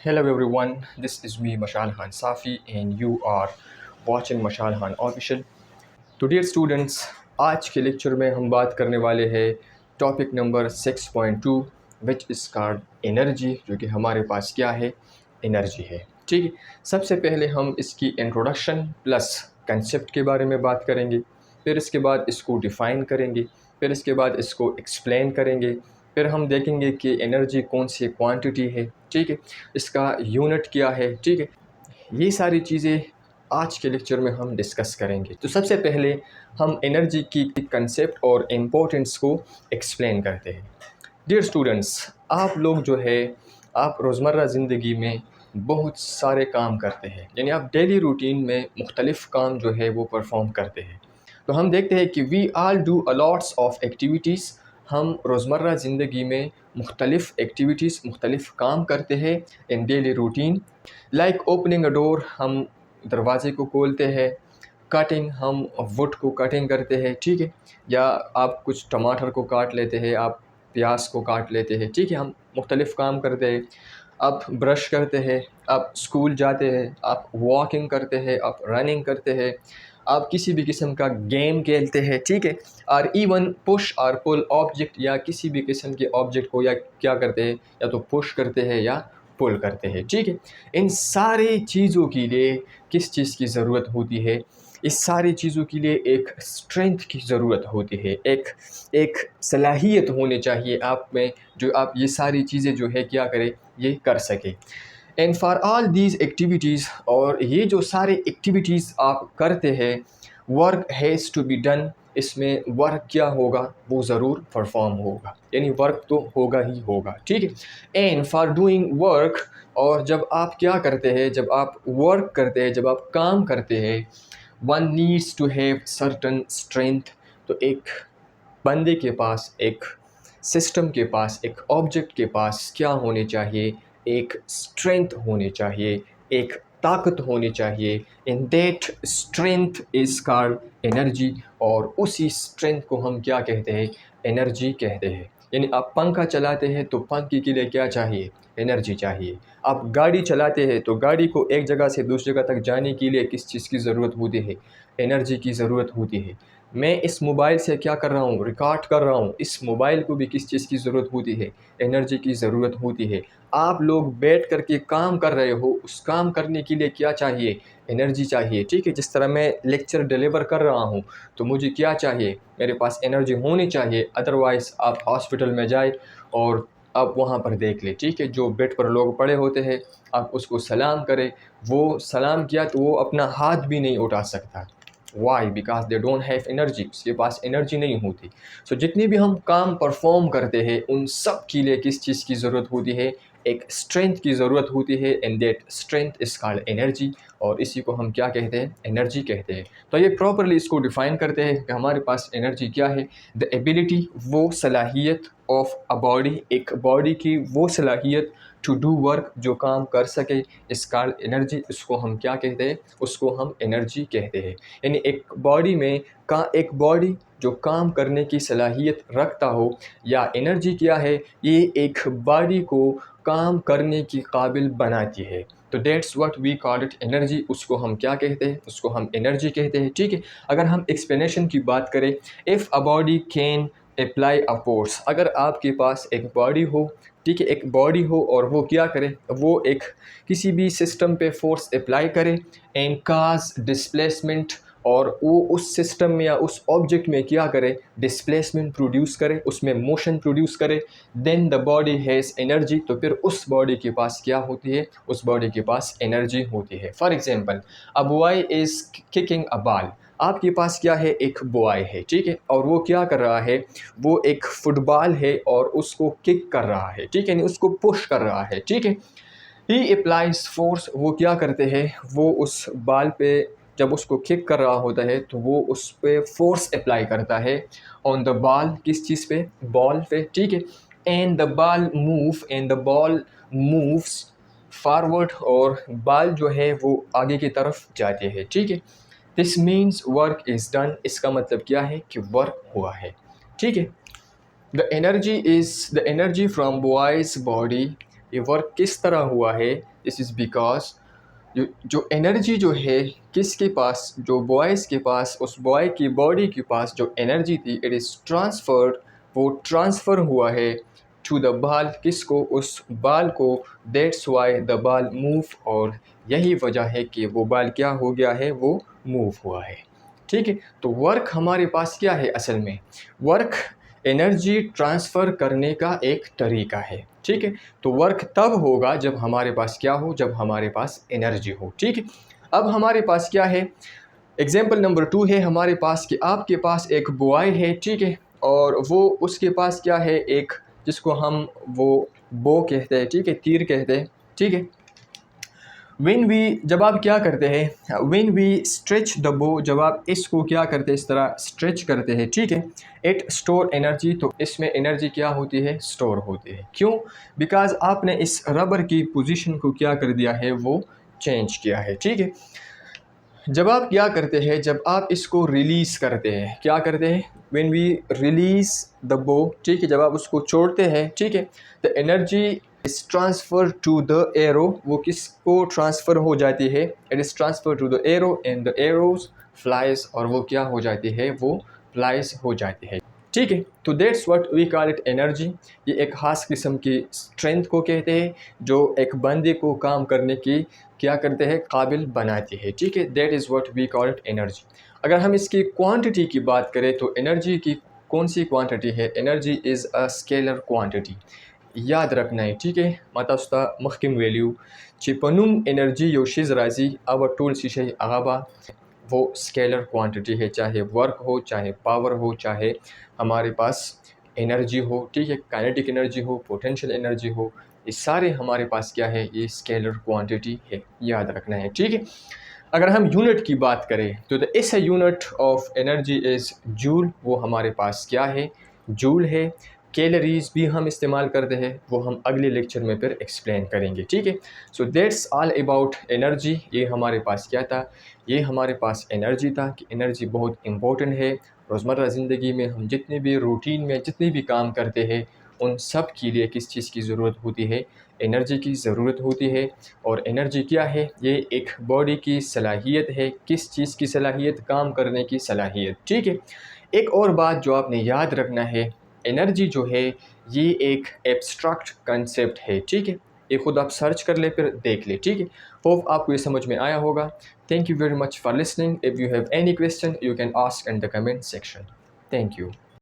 Hello everyone, this is me Mashal Khan Safi and you are watching Mashal Khan Official. तो dear students, आज के lecture में हम बात करने वाले हैं topic number 6.2 which is called energy, जो कि हमारे पास क्या है, एनर्जी है। ठीक है, सबसे पहले हम इसकी इंट्रोडक्शन प्लस कंसेप्ट के बारे में बात करेंगे, फिर इसके बाद इसको डिफ़ाइन करेंगे, फिर इसके बाद इसको एक्सप्लेन करेंगे, फिर हम देखेंगे कि एनर्जी कौन सी क्वांटिटी है, ठीक है, इसका यूनिट क्या है। ठीक है, ये सारी चीज़ें आज के लेक्चर में हम डिस्कस करेंगे। तो सबसे पहले हम एनर्जी की कंसेप्ट और इम्पोर्टेंस को एक्सप्लेन करते हैं। डियर स्टूडेंट्स, आप लोग जो है आप रोज़मर्रा ज़िंदगी में बहुत सारे काम करते हैं, यानी आप डेली रूटीन में मुख्तलिफ़ काम जो है वो परफॉर्म करते हैं। तो हम देखते हैं कि we all do a lots of activities. हम रोज़मर्रा ज़िंदगी में मुख्तलिफ़ एक्टिविटीज़, मुख्तलिफ़ काम करते हैं in daily routine. Like opening a door, हम दरवाज़े को खोलते हैं। कटिंग, हम वुड को कटिंग करते हैं, ठीक है, या आप कुछ टमाटर को काट लेते हैं, आप प्याज को काट लेते हैं, ठीक है, हम मुख्तलिफ़ काम करते हैं। आप ब्रश करते हैं, आप स्कूल जाते हैं, आप वॉकिंग करते हैं, आप रनिंग करते हैं, आप किसी भी किस्म का गेम खेलते हैं, ठीक है, और इवन पुश और पुल ऑब्जेक्ट, या किसी भी किस्म के ऑब्जेक्ट को या क्या करते हैं, या तो पुश करते हैं या पुल करते हैं। ठीक है, इन सारी चीज़ों के लिए किस चीज़ की ज़रूरत होती है? इस सारी चीज़ों के लिए एक स्ट्रेंथ की ज़रूरत होती है, एक एक सलाहियत होनी चाहिए आप में, जो आप ये सारी चीज़ें जो है क्या करें, ये कर सके। And for all these activities, और ये जो सारे एक्टिविटीज़ आप करते हैं, work has to be done. इसमें वर्क क्या होगा, वो ज़रूर परफॉर्म होगा, यानी वर्क तो होगा ही होगा। ठीक है, एंड फॉर डूइंग वर्क, और जब आप क्या करते हैं, जब आप वर्क करते हैं, जब आप काम करते हैं, one needs to have certain strength. तो एक बंदे के पास, एक सिस्टम के पास, एक ऑब्जेक्ट के पास क्या होने चाहिए, एक स्ट्रेंथ होनी चाहिए, एक ताकत होनी चाहिए। In that strength is called energy, और उसी स्ट्रेंथ को हम क्या कहते हैं, एनर्जी कहते हैं। यानी आप पंखा चलाते हैं तो पंखे के लिए क्या चाहिए, एनर्जी चाहिए। आप गाड़ी चलाते हैं तो गाड़ी को एक जगह से दूसरी जगह तक जाने के लिए किस चीज़ की ज़रूरत होती है, एनर्जी की ज़रूरत होती है। मैं इस मोबाइल से क्या कर रहा हूँ, रिकॉर्ड कर रहा हूँ, इस मोबाइल को भी किस चीज़ की ज़रूरत होती है, एनर्जी की ज़रूरत होती है। आप लोग बैठ कर के काम कर रहे हो, उस काम करने के लिए क्या चाहिए, एनर्जी चाहिए। ठीक है, जिस तरह मैं लेक्चर डिलीवर कर रहा हूँ तो मुझे क्या चाहिए, मेरे पास एनर्जी होनी चाहिए। अदरवाइज़ आप हॉस्पिटल में जाए और आप वहाँ पर देख ले, ठीक है, जो बेड पर लोग पड़े होते हैं, आप उसको सलाम करें, वो सलाम किया तो वो अपना हाथ भी नहीं उठा सकता। Why? Because they don't have energy, उसके पास एनर्जी नहीं होती। सो जितनी भी हम काम परफॉर्म करते हैं, उन सब के लिए किस चीज़ की ज़रूरत होती है, एक स्ट्रेंथ की ज़रूरत होती है, and that strength is called energy, और इसी को हम क्या कहते हैं, एनर्जी कहते हैं। तो ये प्रॉपरली इसको डिफ़ाइन करते हैं कि हमारे पास एनर्जी क्या है। द एबिलिटी, वो सलाहियत, ऑफ अ बॉडी, एक बॉडी की वो सलाहियत, टू डू वर्क, जो काम कर सके, इस कॉल्ड एनर्जी। उसको हम क्या कहते हैं, उसको हम एनर्जी कहते हैं। यानी एक बॉडी में एक बॉडी जो काम करने की सलाहियत रखता हो, या एनर्जी क्या है, ये एक बॉडी को काम करने की काबिल बनाती है। तो that's what we call it energy, उसको हम क्या कहते हैं, उसको हम एनर्जी कहते हैं। ठीक है, अगर हम एक्सप्लेनेशन की बात करें, if a body can apply a force, अगर आपके पास एक बॉडी हो, ठीक है, एक बॉडी हो और वो क्या करे, वो एक किसी भी सिस्टम पे फोर्स अप्लाई करे, एंड काज डिस्प्लेसमेंट, और वो उस सिस्टम में या उस ऑब्जेक्ट में क्या करे, डिस्प्लेसमेंट प्रोड्यूस करे, उसमें मोशन प्रोड्यूस करे, then the body has energy. तो फिर उस बॉडी के पास क्या होती है, उस बॉडी के पास एनर्जी होती है। For example, a boy is kicking a ball, आपके पास क्या है, एक बॉय है, ठीक है, और वो क्या कर रहा है, वो एक फुटबॉल है और उसको किक कर रहा है, ठीक है, नहीं उसको पुश कर रहा है, ठीक है। ही अप्लाइज फोर्स, वो क्या करते हैं, वो उस बॉल पे जब उसको किक कर रहा होता है तो वो उस पे फोर्स अप्लाई करता है ऑन द बॉल, किस चीज़ पे, बॉल पे, ठीक है। And the ball move, and the ball moves forward, और बॉल जो है वो आगे की तरफ जाते हैं, ठीक है। This means work is done, इसका मतलब क्या है कि वर्क हुआ है, ठीक है। The energy from boys body ये वर्क किस तरह हुआ है, दिस इज़ बिकॉज जो एनर्जी जो है किसके पास, जो बॉयज़ के पास, उस बॉय की बॉडी के पास जो एनर्जी थी, इट इज़ ट्रांसफर्ड, वो ट्रांसफ़र हुआ है टू द बाल, किसको, उस बाल को। दैट्स वाई द बाल मूव, और यही वजह है कि वो बाल क्या हो गया है, वो मूव हुआ है। ठीक है, तो वर्क हमारे पास क्या है असल में, वर्क एनर्जी ट्रांसफ़र करने का एक तरीका है। ठीक है, तो वर्क तब होगा जब हमारे पास क्या हो, जब हमारे पास एनर्जी हो। ठीक है, अब हमारे पास क्या है, एग्जाम्पल नंबर 2 है हमारे पास कि आपके पास एक बॉय है, ठीक है, और वो उसके पास क्या है, एक जिसको हम वो बो कहते हैं, ठीक है, तीर कहते हैं। ठीक है, वेन वी, जब आप क्या करते हैं, वेन वी स्ट्रेच द बो, जब आप इसको क्या करते हैं, इस तरह स्ट्रेच करते हैं, ठीक है, इट स्टोर एनर्जी, तो इसमें एनर्जी क्या होती है, स्टोर होती है। क्यों? बिकॉज आपने इस रबर की पोजीशन को क्या कर दिया है, वो चेंज किया है। ठीक है, जब आप क्या करते हैं, जब आप इसको रिलीज़ करते हैं, क्या करते हैं, व्हेन वी रिलीज़ द बो, ठीक है, जब आप उसको छोड़ते हैं, ठीक है, the energy is transfer to the arrow, वो किसको ट्रांसफ़र हो जाती है, it is transfer to the arrow and the arrows flies, और वो क्या हो जाती है, वो फ्लाइज हो जाती है। ठीक है, तो that's what we call it energy. ये एक ख़ास किस्म की स्ट्रेंथ को कहते हैं जो एक बंदे को काम करने की क्या करते हैं, काबिल बनाती है। ठीक है, that is what we call it energy. अगर हम इसकी क्वांटिटी की बात करें तो एनर्जी की कौन सी क्वांटिटी है, energy is a scalar quantity. याद रखना है, ठीक है, माता मखकिम वैल्यू चिपनुम एनर्जी योशिज राजी अब टूल शीशे आगाबा, वो स्केलर क्वांटिटी है, चाहे वर्क हो, चाहे पावर हो, चाहे हमारे पास एनर्जी हो, ठीक है, काइनेटिक एनर्जी हो, पोटेंशियल एनर्जी हो, ये सारे हमारे पास क्या है, ये स्केलर क्वांटिटी है, याद रखना है। ठीक है, अगर हम यूनिट की बात करें तो द इस unit of energy is joule, वो हमारे पास क्या है, जूल है। कैलोरीज भी हम इस्तेमाल करते हैं, वो हम अगले लेक्चर में फिर एक्सप्लेन करेंगे। ठीक है, so that's all about energy. ये हमारे पास क्या था, ये हमारे पास एनर्जी था कि एनर्जी बहुत इम्पोर्टेंट है। रोज़मर्रा ज़िंदगी में हम जितने भी रूटीन में जितने भी काम करते हैं, उन सब के लिए किस चीज़ की ज़रूरत होती है, एनर्जी की ज़रूरत होती है। और एनर्जी क्या है, ये एक बॉडी की सलाहियत है, किस चीज़ की सलाहियत, काम करने की सलाहियत। ठीक है, एक और बात जो आपने याद रखना है, एनर्जी जो है ये एक एब्स्ट्रैक्ट कंसेप्ट है। ठीक है, ये खुद आप सर्च कर ले, फिर देख ले। ठीक है, होप आपको ये समझ में आया होगा। Thank you very much for listening. If you have any question you can ask in the comment section. Thank you.